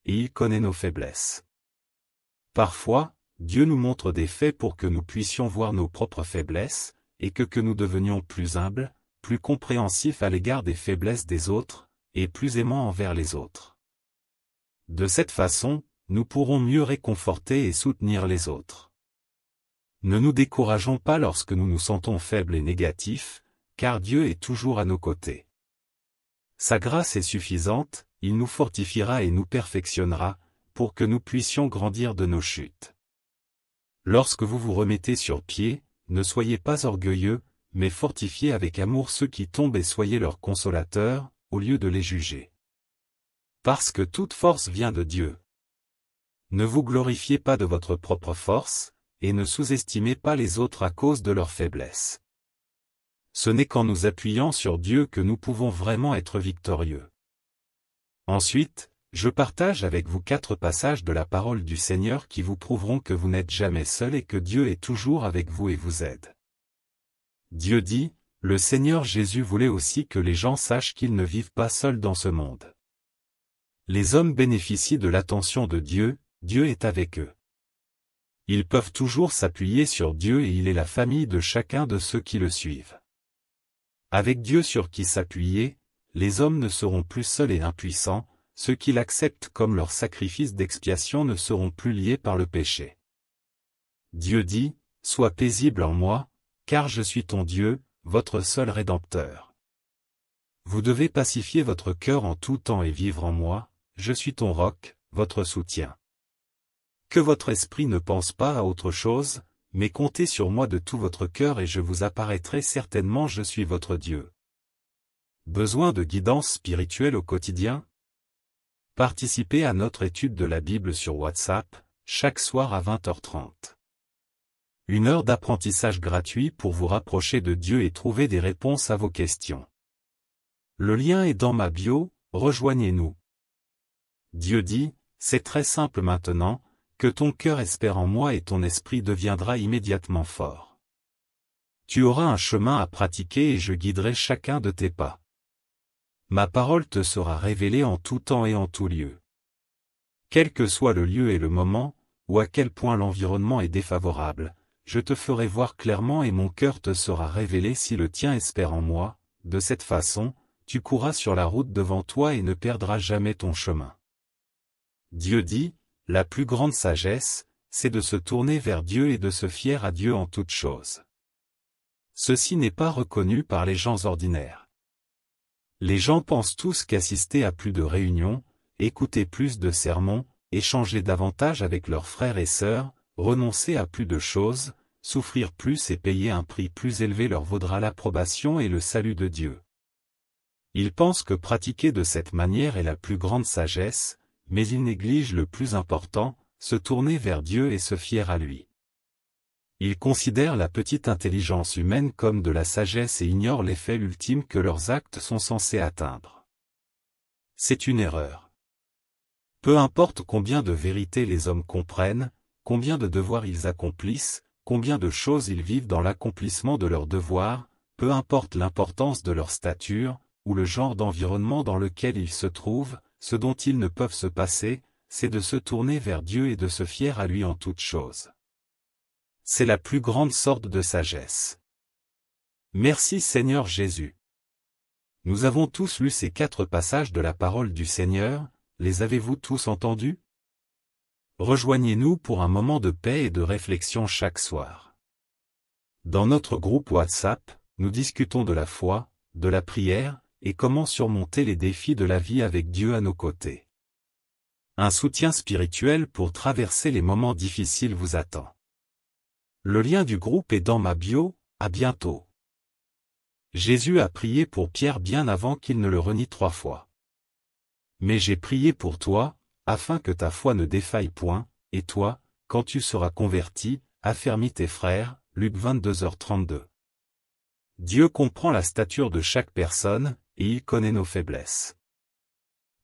et il connaît nos faiblesses. Parfois, Dieu nous montre des faits pour que nous puissions voir nos propres faiblesses, et que nous devenions plus humbles, plus compréhensifs à l'égard des faiblesses des autres, et plus aimants envers les autres. De cette façon, nous pourrons mieux réconforter et soutenir les autres. Ne nous décourageons pas lorsque nous nous sentons faibles et négatifs, car Dieu est toujours à nos côtés. Sa grâce est suffisante, il nous fortifiera et nous perfectionnera, pour que nous puissions grandir de nos chutes. Lorsque vous vous remettez sur pied, ne soyez pas orgueilleux, mais fortifiez avec amour ceux qui tombent et soyez leurs consolateurs, au lieu de les juger. Parce que toute force vient de Dieu. Ne vous glorifiez pas de votre propre force, et ne sous-estimez pas les autres à cause de leur faiblesse. Ce n'est qu'en nous appuyant sur Dieu que nous pouvons vraiment être victorieux. Ensuite, je partage avec vous 4 passages de la parole du Seigneur qui vous prouveront que vous n'êtes jamais seul et que Dieu est toujours avec vous et vous aide. Dieu dit, le Seigneur Jésus voulait aussi que les gens sachent qu'ils ne vivent pas seuls dans ce monde. Les hommes bénéficient de l'attention de Dieu, Dieu est avec eux. Ils peuvent toujours s'appuyer sur Dieu et il est la famille de chacun de ceux qui le suivent. Avec Dieu sur qui s'appuyer, les hommes ne seront plus seuls et impuissants, ceux qui l'acceptent comme leur sacrifice d'expiation ne seront plus liés par le péché. Dieu dit, sois paisible en moi, car je suis ton Dieu, votre seul Rédempteur. Vous devez pacifier votre cœur en tout temps et vivre en moi, je suis ton roc, votre soutien. Que votre esprit ne pense pas à autre chose, mais comptez sur moi de tout votre cœur et je vous apparaîtrai certainement, je suis votre Dieu. Besoin de guidance spirituelle au quotidien? Participez à notre étude de la Bible sur WhatsApp, chaque soir à 20h30. 1 heure d'apprentissage gratuit pour vous rapprocher de Dieu et trouver des réponses à vos questions. Le lien est dans ma bio, rejoignez-nous. Dieu dit, c'est très simple maintenant, que ton cœur espère en moi et ton esprit deviendra immédiatement fort. Tu auras un chemin à pratiquer et je guiderai chacun de tes pas. Ma parole te sera révélée en tout temps et en tout lieu. Quel que soit le lieu et le moment, ou à quel point l'environnement est défavorable, je te ferai voir clairement et mon cœur te sera révélé si le tien espère en moi, de cette façon, tu courras sur la route devant toi et ne perdras jamais ton chemin. Dieu dit, la plus grande sagesse, c'est de se tourner vers Dieu et de se fier à Dieu en toutes choses. Ceci n'est pas reconnu par les gens ordinaires. Les gens pensent tous qu'assister à plus de réunions, écouter plus de sermons, échanger davantage avec leurs frères et sœurs, renoncer à plus de choses, souffrir plus et payer un prix plus élevé leur vaudra l'approbation et le salut de Dieu. Ils pensent que pratiquer de cette manière est la plus grande sagesse, mais ils négligent le plus important, se tourner vers Dieu et se fier à lui. Ils considèrent la petite intelligence humaine comme de la sagesse et ignorent l'effet ultime que leurs actes sont censés atteindre. C'est une erreur. Peu importe combien de vérités les hommes comprennent, combien de devoirs ils accomplissent, combien de choses ils vivent dans l'accomplissement de leurs devoirs, peu importe l'importance de leur stature, ou le genre d'environnement dans lequel ils se trouvent, ce dont ils ne peuvent se passer, c'est de se tourner vers Dieu et de se fier à lui en toutes choses. C'est la plus grande sorte de sagesse. Merci Seigneur Jésus. Nous avons tous lu ces 4 passages de la parole du Seigneur, les avez-vous tous entendus? Rejoignez-nous pour un moment de paix et de réflexion chaque soir. Dans notre groupe WhatsApp, nous discutons de la foi, de la prière, et comment surmonter les défis de la vie avec Dieu à nos côtés. Un soutien spirituel pour traverser les moments difficiles vous attend. Le lien du groupe est dans ma bio, à bientôt. Jésus a prié pour Pierre bien avant qu'il ne le renie 3 fois. Mais j'ai prié pour toi, afin que ta foi ne défaille point, et toi, quand tu seras converti, affermis tes frères, Luc 22h32. Dieu comprend la stature de chaque personne, et il connaît nos faiblesses.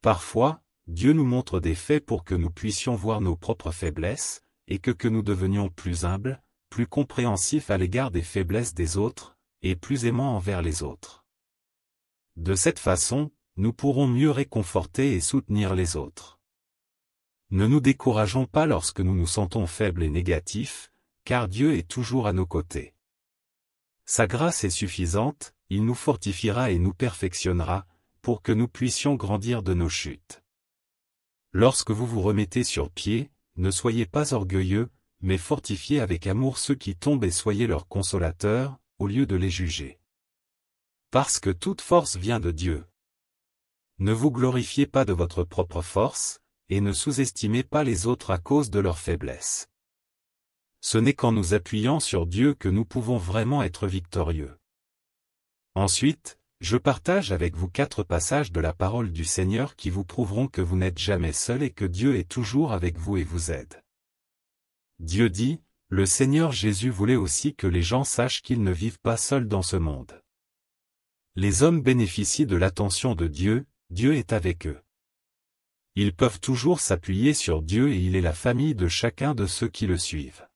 Parfois, Dieu nous montre des faits pour que nous puissions voir nos propres faiblesses, et que nous devenions plus humbles, plus compréhensifs à l'égard des faiblesses des autres, et plus aimants envers les autres. De cette façon, nous pourrons mieux réconforter et soutenir les autres. Ne nous décourageons pas lorsque nous nous sentons faibles et négatifs, car Dieu est toujours à nos côtés. Sa grâce est suffisante, il nous fortifiera et nous perfectionnera, pour que nous puissions grandir de nos chutes. Lorsque vous vous remettez sur pied, ne soyez pas orgueilleux, mais fortifiez avec amour ceux qui tombent et soyez leurs consolateurs, au lieu de les juger. Parce que toute force vient de Dieu. Ne vous glorifiez pas de votre propre force, et ne sous-estimez pas les autres à cause de leur faiblesse. Ce n'est qu'en nous appuyant sur Dieu que nous pouvons vraiment être victorieux. Ensuite, je partage avec vous 4 passages de la parole du Seigneur qui vous prouveront que vous n'êtes jamais seul et que Dieu est toujours avec vous et vous aide. Dieu dit, le Seigneur Jésus voulait aussi que les gens sachent qu'ils ne vivent pas seuls dans ce monde. Les hommes bénéficient de l'attention de Dieu, Dieu est avec eux. Ils peuvent toujours s'appuyer sur Dieu et il est la famille de chacun de ceux qui le suivent.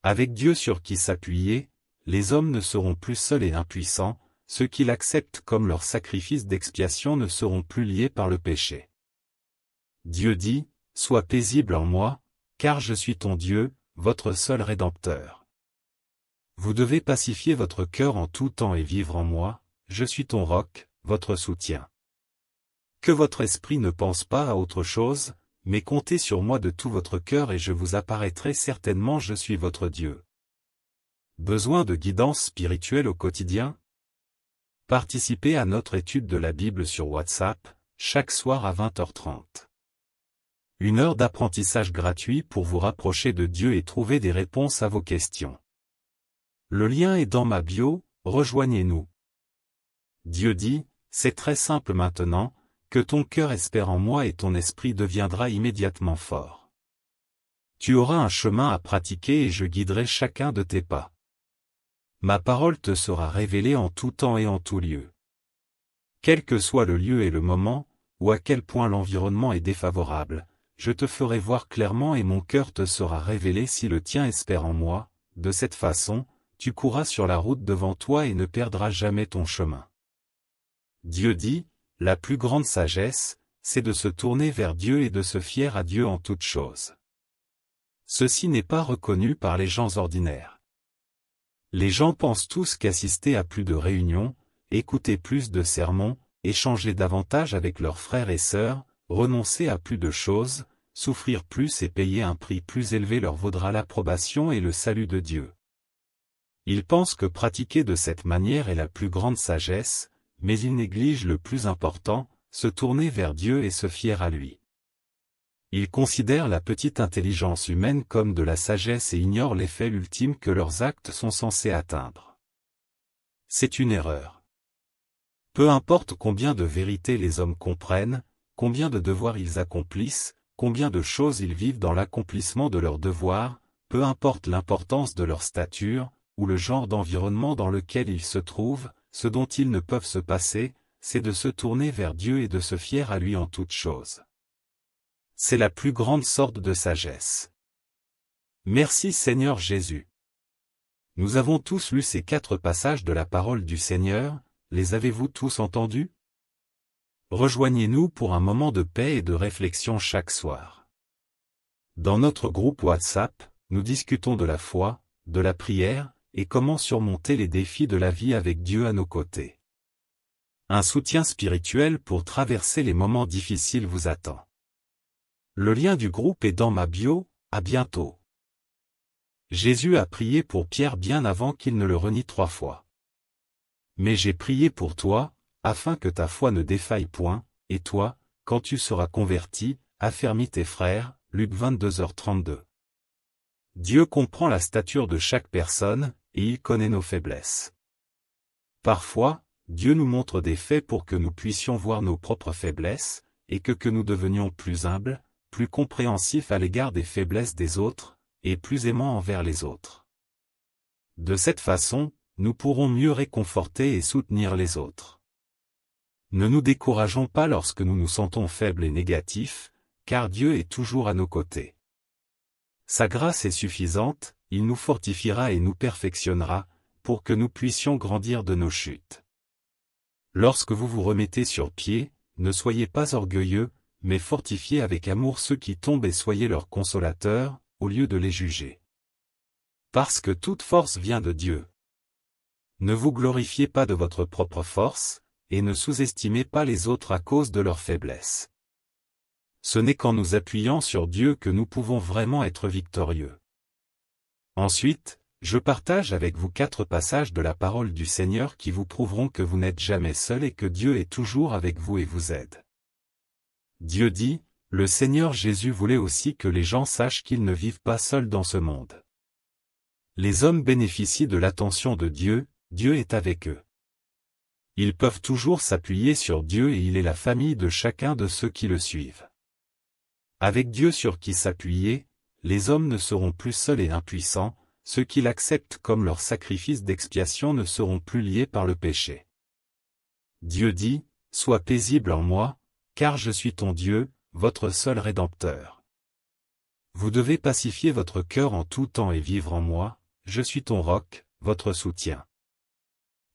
Avec Dieu sur qui s'appuyer, les hommes ne seront plus seuls et impuissants, ceux qui l'acceptent comme leur sacrifice d'expiation ne seront plus liés par le péché. Dieu dit, sois paisible en moi, car je suis ton Dieu, votre seul Rédempteur. Vous devez pacifier votre cœur en tout temps et vivre en moi, je suis ton roc, votre soutien. Que votre esprit ne pense pas à autre chose, mais comptez sur moi de tout votre cœur et je vous apparaîtrai certainement, je suis votre Dieu. Besoin de guidance spirituelle au quotidien? Participez à notre étude de la Bible sur WhatsApp, chaque soir à 20h30. 1 heure d'apprentissage gratuit pour vous rapprocher de Dieu et trouver des réponses à vos questions. Le lien est dans ma bio, rejoignez-nous. Dieu dit, c'est très simple maintenant, que ton cœur espère en moi et ton esprit deviendra immédiatement fort. Tu auras un chemin à pratiquer et je guiderai chacun de tes pas. Ma parole te sera révélée en tout temps et en tout lieu. Quel que soit le lieu et le moment, ou à quel point l'environnement est défavorable, je te ferai voir clairement et mon cœur te sera révélé si le tien espère en moi, de cette façon, tu courras sur la route devant toi et ne perdras jamais ton chemin. Dieu dit, la plus grande sagesse, c'est de se tourner vers Dieu et de se fier à Dieu en toutes choses. Ceci n'est pas reconnu par les gens ordinaires. Les gens pensent tous qu'assister à plus de réunions, écouter plus de sermons, échanger davantage avec leurs frères et sœurs, renoncer à plus de choses, souffrir plus et payer un prix plus élevé leur vaudra l'approbation et le salut de Dieu. Ils pensent que pratiquer de cette manière est la plus grande sagesse, mais ils négligent le plus important, se tourner vers Dieu et se fier à lui. Ils considèrent la petite intelligence humaine comme de la sagesse et ignorent l'effet ultime que leurs actes sont censés atteindre. C'est une erreur. Peu importe combien de vérités les hommes comprennent, combien de devoirs ils accomplissent, combien de choses ils vivent dans l'accomplissement de leurs devoirs, peu importe l'importance de leur stature, ou le genre d'environnement dans lequel ils se trouvent, ce dont ils ne peuvent se passer, c'est de se tourner vers Dieu et de se fier à lui en toutes choses. C'est la plus grande sorte de sagesse. Merci Seigneur Jésus. Nous avons tous lu ces 4 passages de la parole du Seigneur, les avez-vous tous entendus? Rejoignez-nous pour un moment de paix et de réflexion chaque soir. Dans notre groupe WhatsApp, nous discutons de la foi, de la prière, et comment surmonter les défis de la vie avec Dieu à nos côtés. Un soutien spirituel pour traverser les moments difficiles vous attend. Le lien du groupe est dans ma bio, à bientôt. Jésus a prié pour Pierre bien avant qu'il ne le renie 3 fois. Mais j'ai prié pour toi, afin que ta foi ne défaille point, et toi, quand tu seras converti, affermis tes frères, Luc 22h32. Dieu comprend la stature de chaque personne, et il connaît nos faiblesses. Parfois, Dieu nous montre des faits pour que nous puissions voir nos propres faiblesses, et que nous devenions plus humbles, plus compréhensifs à l'égard des faiblesses des autres, et plus aimants envers les autres. De cette façon, nous pourrons mieux réconforter et soutenir les autres. Ne nous décourageons pas lorsque nous nous sentons faibles et négatifs, car Dieu est toujours à nos côtés. Sa grâce est suffisante, il nous fortifiera et nous perfectionnera, pour que nous puissions grandir de nos chutes. Lorsque vous vous remettez sur pied, ne soyez pas orgueilleux, mais fortifiez avec amour ceux qui tombent et soyez leurs consolateurs, au lieu de les juger. Parce que toute force vient de Dieu. Ne vous glorifiez pas de votre propre force, et ne sous-estimez pas les autres à cause de leur faiblesse. Ce n'est qu'en nous appuyant sur Dieu que nous pouvons vraiment être victorieux. Ensuite, je partage avec vous 4 passages de la parole du Seigneur qui vous prouveront que vous n'êtes jamais seul et que Dieu est toujours avec vous et vous aide. Dieu dit, le Seigneur Jésus voulait aussi que les gens sachent qu'ils ne vivent pas seuls dans ce monde. Les hommes bénéficient de l'attention de Dieu, Dieu est avec eux. Ils peuvent toujours s'appuyer sur Dieu et il est la famille de chacun de ceux qui le suivent. Avec Dieu sur qui s'appuyer, les hommes ne seront plus seuls et impuissants, ceux qui l'acceptent comme leur sacrifice d'expiation ne seront plus liés par le péché. Dieu dit, sois paisible en moi, car je suis ton Dieu, votre seul Rédempteur. Vous devez pacifier votre cœur en tout temps et vivre en moi, je suis ton roc, votre soutien.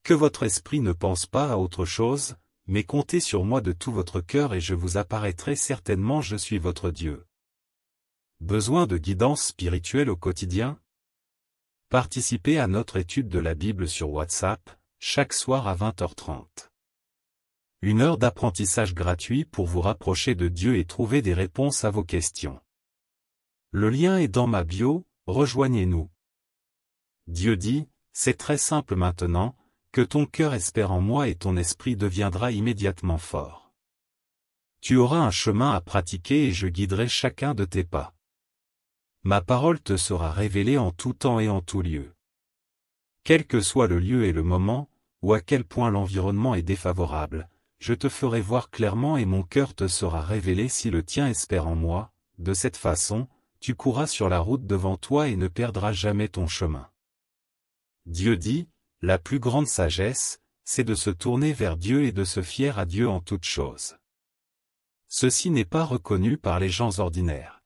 Que votre esprit ne pense pas à autre chose, mais comptez sur moi de tout votre cœur et je vous apparaîtrai certainement, je suis votre Dieu. Besoin de guidance spirituelle au quotidien? Participez à notre étude de la Bible sur WhatsApp, chaque soir à 20h30. 1 heure d'apprentissage gratuit pour vous rapprocher de Dieu et trouver des réponses à vos questions. Le lien est dans ma bio, rejoignez-nous. Dieu dit, c'est très simple maintenant, que ton cœur espère en moi et ton esprit deviendra immédiatement fort. Tu auras un chemin à pratiquer et je guiderai chacun de tes pas. Ma parole te sera révélée en tout temps et en tout lieu. Quel que soit le lieu et le moment, ou à quel point l'environnement est défavorable, je te ferai voir clairement et mon cœur te sera révélé si le tien espère en moi, de cette façon, tu courras sur la route devant toi et ne perdras jamais ton chemin. Dieu dit, la plus grande sagesse, c'est de se tourner vers Dieu et de se fier à Dieu en toutes choses. Ceci n'est pas reconnu par les gens ordinaires.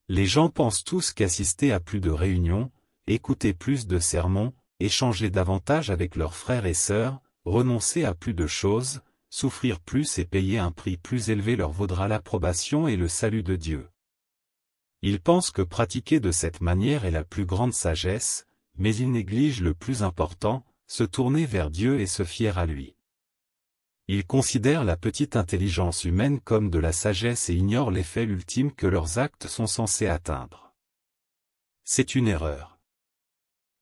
Les gens pensent tous qu'assister à plus de réunions, écouter plus de sermons, échanger davantage avec leurs frères et sœurs, renoncer à plus de choses, souffrir plus et payer un prix plus élevé leur vaudra l'approbation et le salut de Dieu. Ils pensent que pratiquer de cette manière est la plus grande sagesse, mais ils négligent le plus important, se tourner vers Dieu et se fier à lui. Ils considèrent la petite intelligence humaine comme de la sagesse et ignorent l'effet ultime que leurs actes sont censés atteindre. C'est une erreur.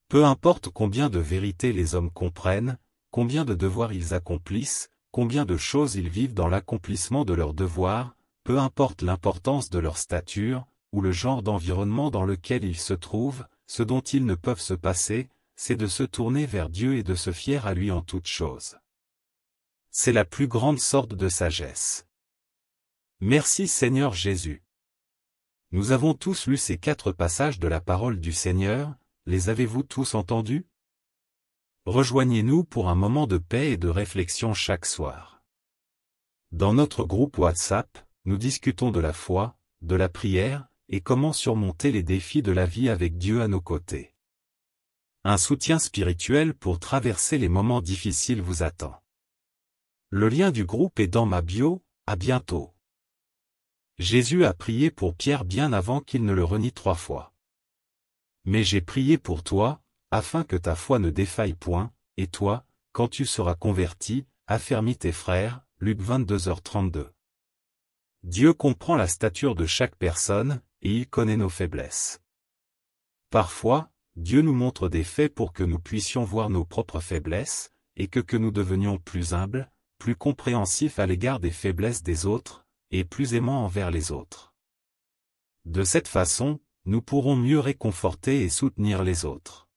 Peu importe combien de vérités les hommes comprennent, combien de devoirs ils accomplissent, combien de choses ils vivent dans l'accomplissement de leurs devoirs, peu importe l'importance de leur stature, ou le genre d'environnement dans lequel ils se trouvent, ce dont ils ne peuvent se passer, c'est de se tourner vers Dieu et de se fier à lui en toutes choses. C'est la plus grande sorte de sagesse. Merci Seigneur Jésus. Nous avons tous lu ces 4 passages de la parole du Seigneur, les avez-vous tous entendus? Rejoignez-nous pour un moment de paix et de réflexion chaque soir. Dans notre groupe WhatsApp, nous discutons de la foi, de la prière, et comment surmonter les défis de la vie avec Dieu à nos côtés. Un soutien spirituel pour traverser les moments difficiles vous attend. Le lien du groupe est dans ma bio, à bientôt. Jésus a prié pour Pierre bien avant qu'il ne le renie 3 fois. Mais j'ai prié pour toi, afin que ta foi ne défaille point, et toi, quand tu seras converti, affermis tes frères, Luc 22h32. Dieu comprend la stature de chaque personne, et il connaît nos faiblesses. Parfois, Dieu nous montre des faits pour que nous puissions voir nos propres faiblesses, et que nous devenions plus humbles, plus compréhensifs à l'égard des faiblesses des autres, et plus aimants envers les autres. De cette façon, nous pourrons mieux réconforter et soutenir les autres.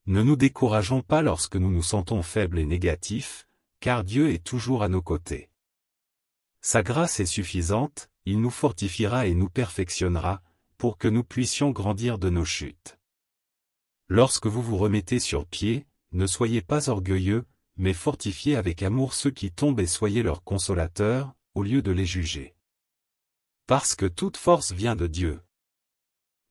Ne nous décourageons pas lorsque nous nous sentons faibles et négatifs, car Dieu est toujours à nos côtés. Sa grâce est suffisante, il nous fortifiera et nous perfectionnera, pour que nous puissions grandir de nos chutes. Lorsque vous vous remettez sur pied, ne soyez pas orgueilleux, mais fortifiez avec amour ceux qui tombent et soyez leurs consolateurs, au lieu de les juger. Parce que toute force vient de Dieu.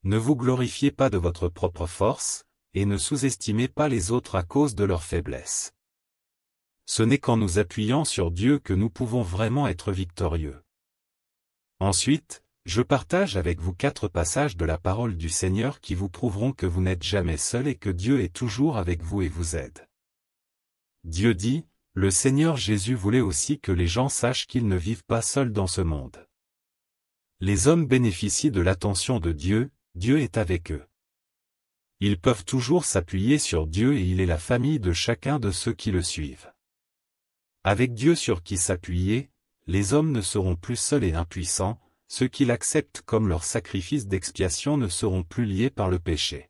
Ne vous glorifiez pas de votre propre force, et ne sous-estimez pas les autres à cause de leur faiblesse. Ce n'est qu'en nous appuyant sur Dieu que nous pouvons vraiment être victorieux. Ensuite, je partage avec vous 4 passages de la parole du Seigneur qui vous prouveront que vous n'êtes jamais seul et que Dieu est toujours avec vous et vous aide. Dieu dit, le Seigneur Jésus voulait aussi que les gens sachent qu'ils ne vivent pas seuls dans ce monde. Les hommes bénéficient de l'attention de Dieu, Dieu est avec eux. Ils peuvent toujours s'appuyer sur Dieu et il est la famille de chacun de ceux qui le suivent. Avec Dieu sur qui s'appuyer, les hommes ne seront plus seuls et impuissants, ceux qui l'acceptent comme leur sacrifice d'expiation ne seront plus liés par le péché.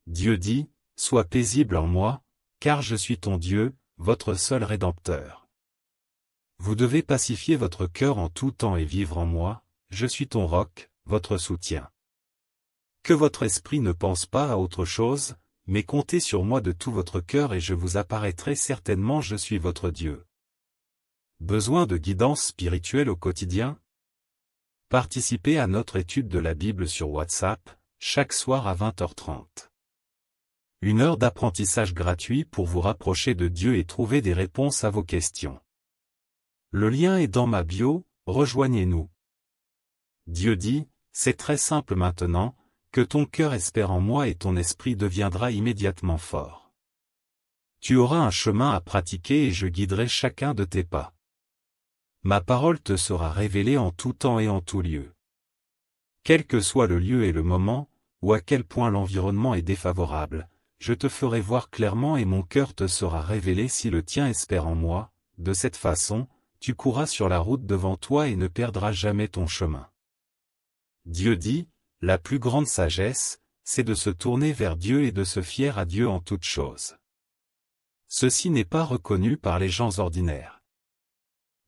Dieu dit, sois paisible en moi, car je suis ton Dieu, votre seul Rédempteur. Vous devez pacifier votre cœur en tout temps et vivre en moi, je suis ton roc, votre soutien. Que votre esprit ne pense pas à autre chose, mais comptez sur moi de tout votre cœur et je vous apparaîtrai certainement, je suis votre Dieu. Besoin de guidance spirituelle au quotidien? Participez à notre étude de la Bible sur WhatsApp, chaque soir à 20h30. 1 heure d'apprentissage gratuit pour vous rapprocher de Dieu et trouver des réponses à vos questions. Le lien est dans ma bio, rejoignez-nous. Dieu dit, c'est très simple maintenant, que ton cœur espère en moi et ton esprit deviendra immédiatement fort. Tu auras un chemin à pratiquer et je guiderai chacun de tes pas. Ma parole te sera révélée en tout temps et en tout lieu. Quel que soit le lieu et le moment, ou à quel point l'environnement est défavorable, je te ferai voir clairement et mon cœur te sera révélé si le tien espère en moi, de cette façon, tu courras sur la route devant toi et ne perdras jamais ton chemin. Dieu dit, la plus grande sagesse, c'est de se tourner vers Dieu et de se fier à Dieu en toutes choses. Ceci n'est pas reconnu par les gens ordinaires.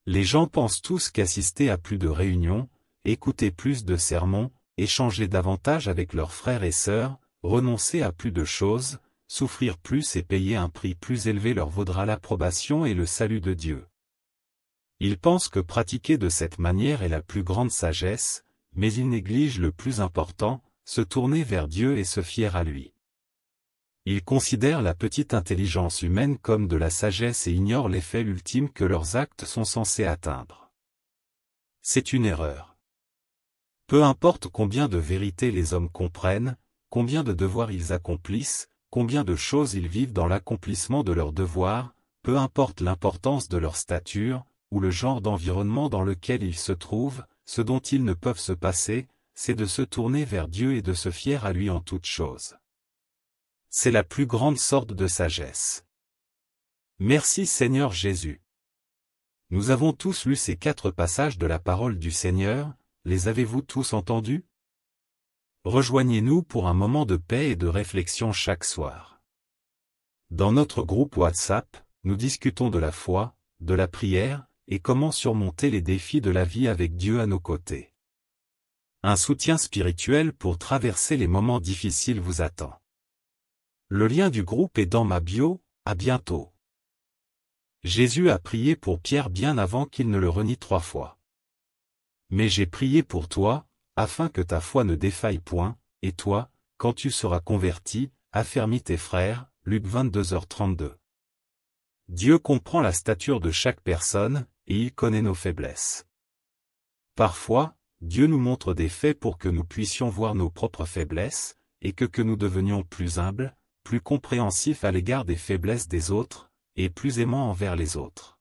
Les gens pensent tous qu'assister à plus de réunions, écouter plus de sermons, échanger davantage avec leurs frères et sœurs, renoncer à plus de choses, souffrir plus et payer un prix plus élevé leur vaudra l'approbation et le salut de Dieu. Ils pensent que pratiquer de cette manière est la plus grande sagesse, mais ils négligent le plus important, se tourner vers Dieu et se fier à lui. Ils considèrent la petite intelligence humaine comme de la sagesse et ignorent l'effet ultime que leurs actes sont censés atteindre. C'est une erreur. Peu importe combien de vérités les hommes comprennent, combien de devoirs ils accomplissent, combien de choses ils vivent dans l'accomplissement de leurs devoirs, peu importe l'importance de leur stature, ou le genre d'environnement dans lequel ils se trouvent, ce dont ils ne peuvent se passer, c'est de se tourner vers Dieu et de se fier à lui en toutes choses. C'est la plus grande sorte de sagesse. Merci Seigneur Jésus. Nous avons tous lu ces 4 passages de la parole du Seigneur, les avez-vous tous entendus? Rejoignez-nous pour un moment de paix et de réflexion chaque soir. Dans notre groupe WhatsApp, nous discutons de la foi, de la prière, et comment surmonter les défis de la vie avec Dieu à nos côtés. Un soutien spirituel pour traverser les moments difficiles vous attend. Le lien du groupe est dans ma bio, à bientôt. Jésus a prié pour Pierre bien avant qu'il ne le renie 3 fois. Mais j'ai prié pour toi, afin que ta foi ne défaille point, et toi, quand tu seras converti, affermis tes frères, Luc 22h32. Dieu comprend la stature de chaque personne, et il connaît nos faiblesses. Parfois, Dieu nous montre des faits pour que nous puissions voir nos propres faiblesses, et que nous devenions plus humbles, plus compréhensifs à l'égard des faiblesses des autres, et plus aimants envers les autres.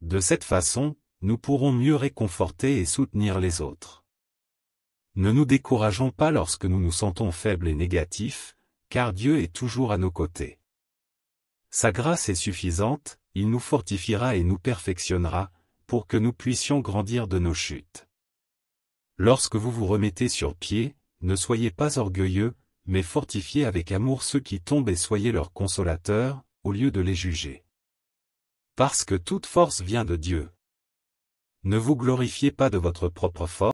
De cette façon, nous pourrons mieux réconforter et soutenir les autres. Ne nous décourageons pas lorsque nous nous sentons faibles et négatifs, car Dieu est toujours à nos côtés. Sa grâce est suffisante, il nous fortifiera et nous perfectionnera, pour que nous puissions grandir de nos chutes. Lorsque vous vous remettez sur pied, ne soyez pas orgueilleux, mais fortifiez avec amour ceux qui tombent et soyez leurs consolateurs, au lieu de les juger. Parce que toute force vient de Dieu. Ne vous glorifiez pas de votre propre force,